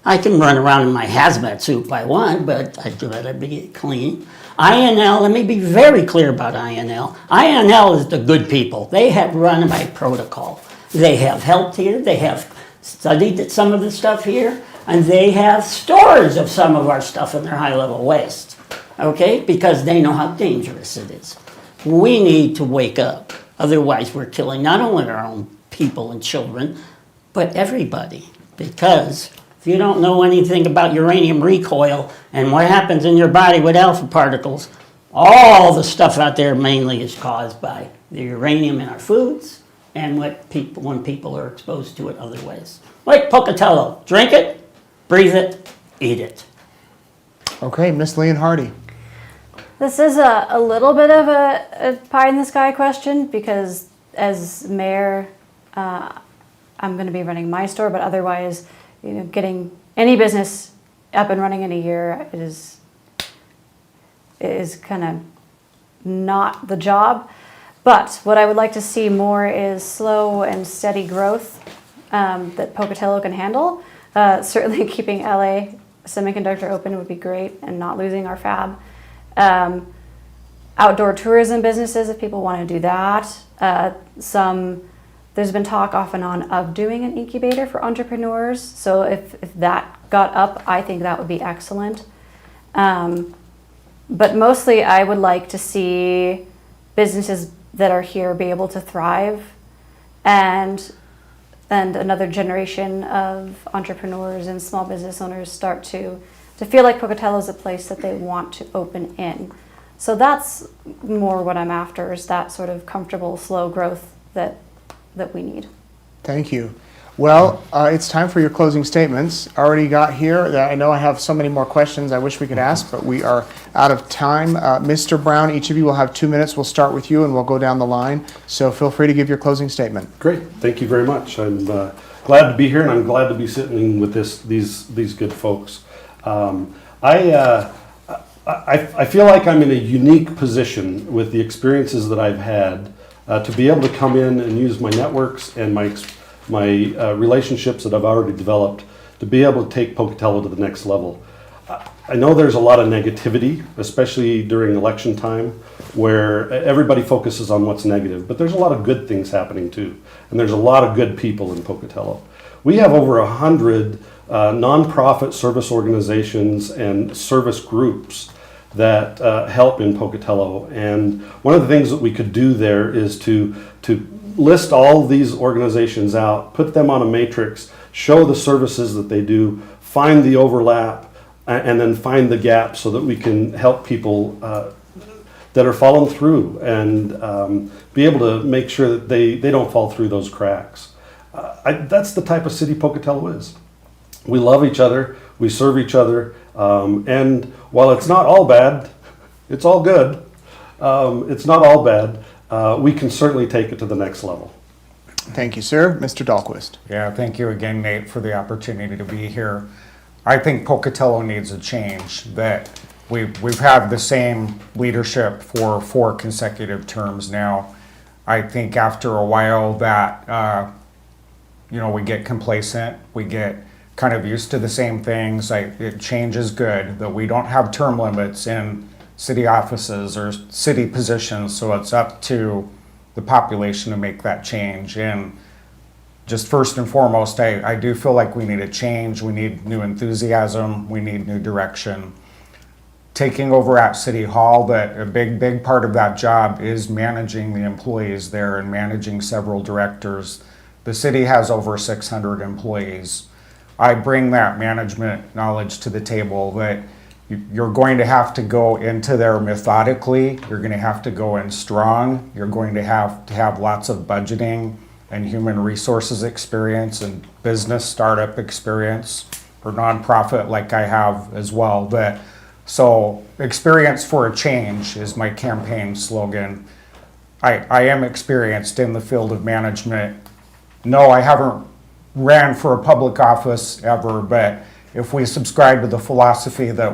I can run around in my hazmat suit if I want, but I'd rather be clean. INL, let me be very clear about INL. INL is the good people. They have run by protocol. They have helped here. They have studied some of the stuff here, and they have storage of some of our stuff in their high-level waste, okay? Because they know how dangerous it is. We need to wake up. Otherwise, we're killing not only our own people and children, but everybody. Because if you don't know anything about uranium recoil and what happens in your body with alpha particles, all the stuff out there mainly is caused by the uranium in our foods and when people are exposed to it other ways. Like Pocatello, drink it, breathe it, eat it. Okay, Miss Leon Hardy. This is a little bit of a pie in the sky question because as mayor, I'm going to be running my store, but otherwise, getting any business up and running in a year is kind of not the job. But what I would like to see more is slow and steady growth that Pocatello can handle. Certainly keeping LA Semiconductor open would be great and not losing our fab. Outdoor tourism businesses, if people want to do that. There's been talk off and on of doing an incubator for entrepreneurs. So if that got up, I think that would be excellent. But mostly I would like to see businesses that are here be able to thrive and another generation of entrepreneurs and small business owners start to feel like Pocatello is a place that they want to open in. So that's more what I'm after, is that sort of comfortable, slow growth that we need. Thank you. Well, it's time for your closing statements. Already got here. I know I have so many more questions I wish we could ask, but we are out of time. Mr. Brown, each of you will have 2 minutes. We'll start with you and we'll go down the line. So feel free to give your closing statement. Great, thank you very much. I'm glad to be here, and I'm glad to be sitting with these good folks. I feel like I'm in a unique position with the experiences that I've had to be able to come in and use my networks and my relationships that I've already developed to be able to take Pocatello to the next level. I know there's a lot of negativity, especially during election time, where everybody focuses on what's negative, but there's a lot of good things happening too, and there's a lot of good people in Pocatello. We have over 100 nonprofit service organizations and service groups that help in Pocatello, and one of the things that we could do there is to list all these organizations out, put them on a matrix, show the services that they do, find the overlap, and then find the gap so that we can help people that are following through and be able to make sure that they don't fall through those cracks. That's the type of city Pocatello is. We love each other, we serve each other, and while it's not all bad, it's all good. It's not all bad. We can certainly take it to the next level. Thank you, sir. Mr. Dahlquist. Yeah, thank you again, Nate, for the opportunity to be here. I think Pocatello needs a change. That we've had the same leadership for 4 consecutive terms now. I think after a while that we get complacent, we get kind of used to the same things. Change is good. That we don't have term limits in city offices or city positions, so it's up to the population to make that change. And just first and foremost, I do feel like we need a change. We need new enthusiasm. We need new direction. Taking over at City Hall, that a big part of that job is managing the employees there and managing several directors. The city has over 600 employees. I bring that management knowledge to the table, that you're going to have to go into there methodically. You're going to have to go in strong. You're going to have lots of budgeting and human resources experience and business startup experience or nonprofit like I have as well. So experience for a change is my campaign slogan. I am experienced in the field of management. No, I haven't ran for a public office ever, but if we subscribe to the philosophy that,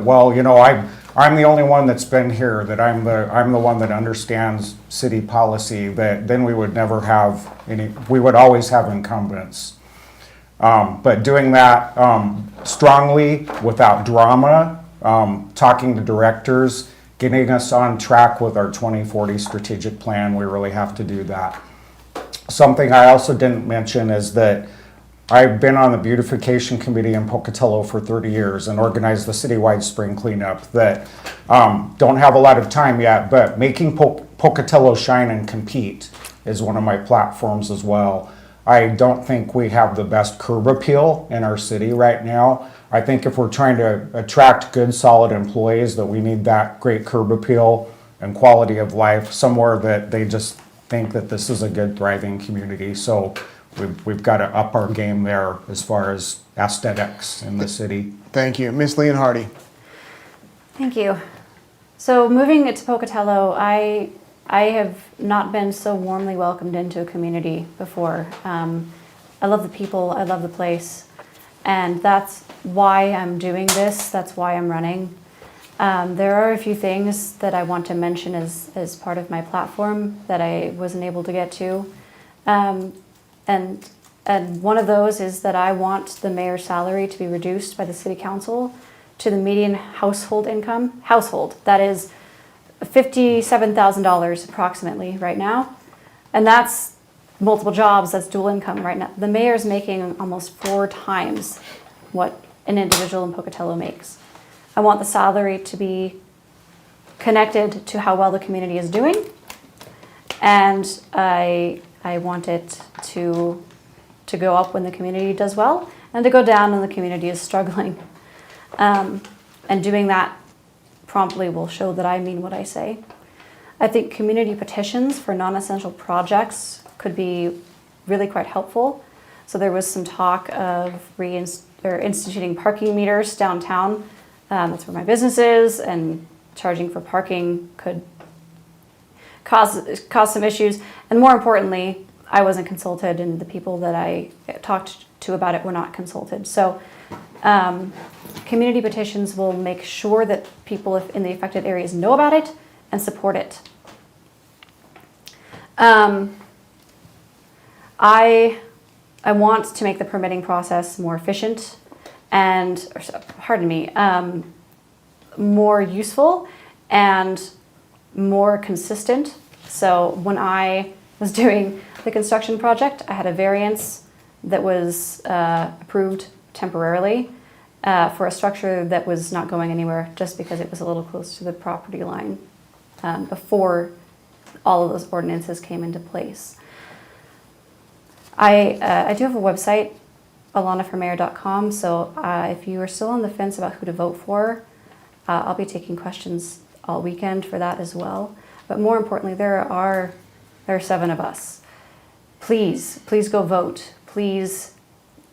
I'm the only one that's been here, that I'm the one that understands city policy, that then we would never have we would always have incumbents. But doing that strongly, without drama, talking to directors, getting us on track with our 2040 strategic plan, we really have to do that. Something I also didn't mention is that I've been on the beautification committee in Pocatello for 30 years and organized the citywide spring cleanup. That don't have a lot of time yet, but making Pocatello shine and compete is one of my platforms as well. I don't think we have the best curb appeal in our city right now. I think if we're trying to attract good, solid employees, that we need that great curb appeal and quality of life somewhere that they just think that this is a good, thriving community. So we've got to up our game there as far as aesthetics in the city. Thank you. Ms. Leonhardy. Thank you. So moving it to Pocatello, I have not been so warmly welcomed into a community before. I love the people, I love the place, and that's why I'm doing this, that's why I'm running. There are a few things that I want to mention as part of my platform that I wasn't able to get to. And one of those is that I want the mayor's salary to be reduced by the city council to the median household income. That is $57,000 approximately right now. And that's multiple jobs, that's dual income right now. The mayor's making almost 4 times what an individual in Pocatello makes. I want the salary to be connected to how well the community is doing. And I want it to go up when the community does well and to go down when the community is struggling. And doing that promptly will show that I mean what I say. I think community petitions for non-essential projects could be really quite helpful. So there was some talk of instituting parking meters downtown. That's where my business is, and charging for parking could cause some issues. And more importantly, I wasn't consulted, and the people that I talked to about it were not consulted. So community petitions will make sure that people in the affected areas know about it and support it. I want to make the permitting process more efficient and, more useful and more consistent. So when I was doing the construction project, I had a variance that was approved temporarily for a structure that was not going anywhere just because it was a little close to the property line before all of those ordinances came into place. I do have a website, alanaformayor.com, so if you are still on the fence about who to vote for, I'll be taking questions all weekend for that as well. But more importantly, there are 7 of us. Please go vote. Please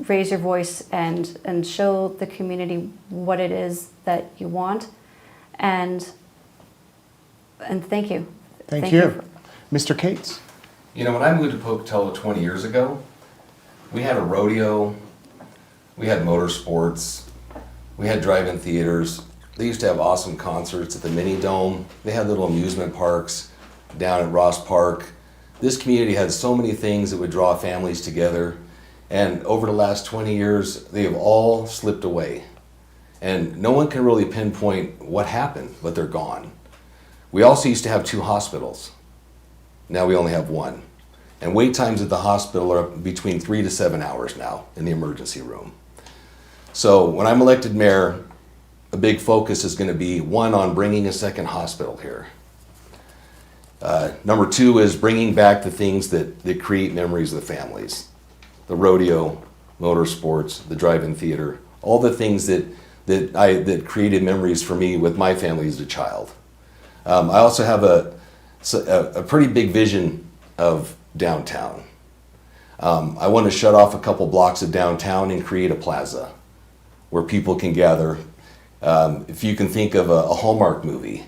raise your voice and show the community what it is that you want. And thank you. Thank you. Mr. Cates. You know, when I moved to Pocatello 20 years ago, we had a rodeo, we had motorsports, we had drive-in theaters. They used to have awesome concerts at the Mini Dome. They had little amusement parks down at Ross Park. This community had so many things that would draw families together. And over the last 20 years, they have all slipped away. And no one can really pinpoint what happened, but they're gone. We also used to have 2 hospitals. Now we only have 1. And wait times at the hospital are between 3 to 7 hours now in the emergency room. So when I'm elected mayor, a big focus is going to be, 1, on bringing a second hospital here. Number 2 is bringing back the things that create memories of the families. The rodeo, motorsports, the drive-in theater, all the things that created memories for me with my family as a child. I also have a pretty big vision of downtown. I want to shut off a couple blocks of downtown and create a plaza where people can gather. If you can think of a Hallmark movie,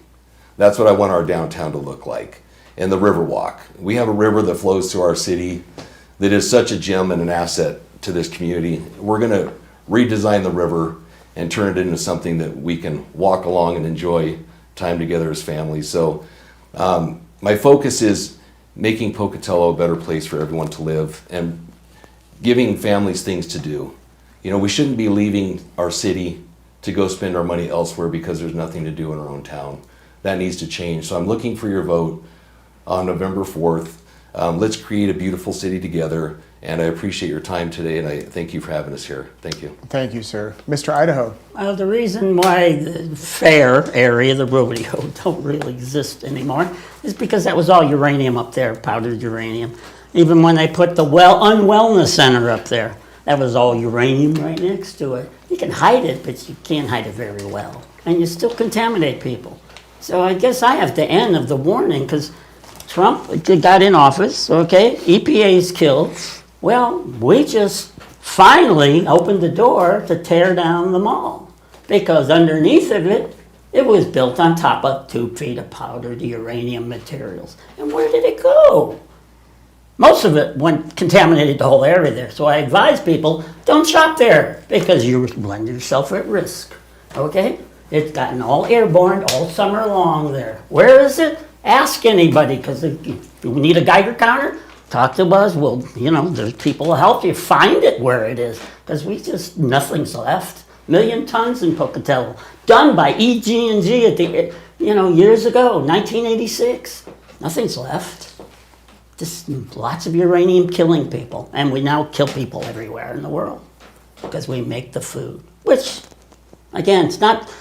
that's what I want our downtown to look like. And the Riverwalk. We have a river that flows through our city that is such a gem and an asset to this community. We're going to redesign the river and turn it into something that we can walk along and enjoy time together as families. So my focus is making Pocatello a better place for everyone to live and giving families things to do. You know, we shouldn't be leaving our city to go spend our money elsewhere because there's nothing to do in our own town. That needs to change. So I'm looking for your vote on November 4th. Let's create a beautiful city together, and I appreciate your time today, and I thank you for having us here. Thank you. Thank you, sir. Mr. Idaho. The reason why the fair area, the rodeo, don't really exist anymore is because that was all uranium up there, powdered uranium. Even when they put the unwellness center up there, that was all uranium right next to it. You can hide it, but you can't hide it very well. And you still contaminate people. So I guess I have the end of the warning, because Trump got in office, okay? EPA's killed. Well, we just finally opened the door to tear down the mall, because underneath of it, it was built on top of 2 feet of powdered uranium materials. And where did it go? Most of it went contaminated the whole area there. So I advise people, don't shop there, because you run yourself at risk, okay? It's gotten all airborne all summer long there. Where is it? Ask anybody, because if you need a Geiger counter, talk to us. Well, there's people who help you find it where it is, because nothing's left. 1 million tons in Pocatello, done by EG&G at the, years ago, 1986. Nothing's left. Just lots of uranium killing people, and we now kill people everywhere in the world because we make the food. Which, again, it's not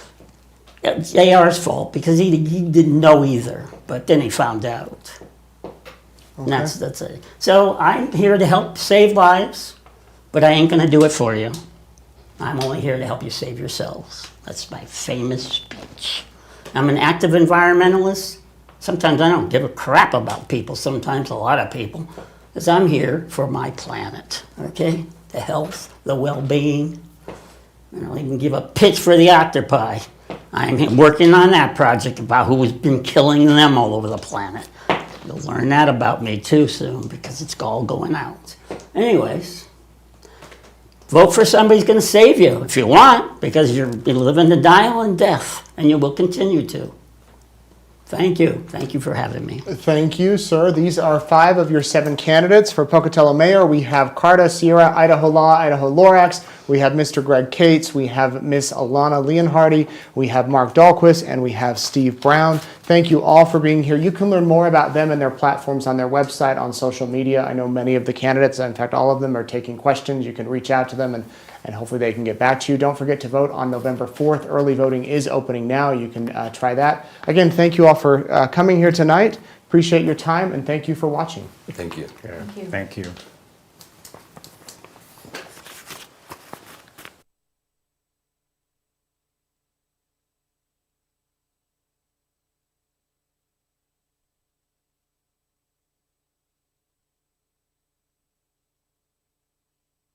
AR's fault, because he didn't know either, but then he found out. And that's it. So I'm here to help save lives, but I ain't gonna do it for you. I'm only here to help you save yourselves. That's my famous speech. I'm an active environmentalist. Sometimes I don't give a crap about people, sometimes a lot of people, because I'm here for my planet, okay? The health, the well-being. I'll even give a pitch for the octopi. I'm working on that project about who's been killing them all over the planet. You'll learn that about me too soon, because it's all going out. Anyways, vote for somebody who's going to save you if you want, because you live in denial and death, and you will continue to. Thank you. Thank you for having me. Thank you, sir. These are 5 of your 7 candidates for Pocatello Mayor. We have Carta Sierra, Idaho Law, Idaho Lorax. We have Mr. Greg Cates. We have Miss Alana Leonhardy. We have Mark Dahlquist, and we have Steve Brown. Thank you all for being here. You can learn more about them and their platforms on their website, on social media. I know many of the candidates, in fact, all of them are taking questions. You can reach out to them, and hopefully they can get back to you. Don't forget to vote on November 4th. Early voting is opening now. You can try that. Again, thank you all for coming here tonight. Appreciate your time, and thank you for watching. Thank you. Thank you.